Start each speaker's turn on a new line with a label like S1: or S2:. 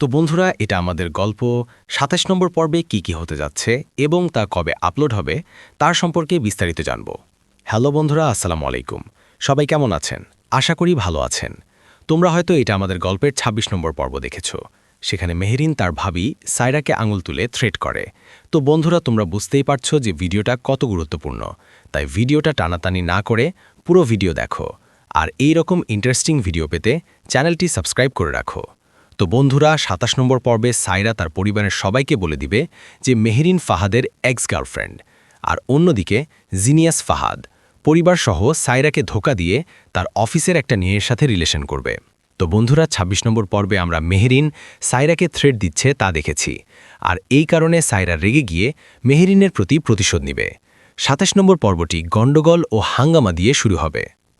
S1: তো বন্ধুরা, এটা আমাদের গল্প ২৭ নম্বর পর্বে কি হতে যাচ্ছে এবং তা কবে আপলোড হবে তার সম্পর্কে বিস্তারিত জানব। হ্যালো বন্ধুরা, আসসালামু আলাইকুম। সবাই কেমন আছেন? আশা করি ভালো আছেন। তোমরা হয়তো এটা আমাদের গল্পের ২৬ নম্বর পর্ব দেখেছ। সেখানে মেহেরিন তার ভাবি সায়রাকে আঙুল তুলে থ্রেট করে। তো বন্ধুরা, তোমরা বুঝতেই পারছো যে ভিডিওটা কত গুরুত্বপূর্ণ। তাই ভিডিওটা টানাটানি না করে পুরো ভিডিও দেখো। আর এই রকম ইন্টারেস্টিং ভিডিও পেতে চ্যানেলটি সাবস্ক্রাইব করে রাখো। তো বন্ধুরা, ২৭ নম্বর পর্বে সায়রা তার পরিবারের সবাইকে বলে দিবে যে মেহেরিন ফাহাদের এক্স গার্লফ্রেন্ড, আর অন্যদিকে জিনিয়াস ফাহাদ পরিবারসহ সায়রাকে ধোঁকা দিয়ে তার অফিসের একটা মেয়ের সাথে রিলেশন করবে। তো বন্ধুরা, ২৬ নম্বর পর্বে আমরা মেহেরিন সায়রাকে থ্রেট দিচ্ছে তা দেখেছি, আর এই কারণে সায়রা রেগে গিয়ে মেহেরিনের প্রতি প্রতিশোধ নিবে। ২৭ নম্বর পর্বটি গণ্ডগোল ও হাঙ্গামা দিয়ে শুরু হবে।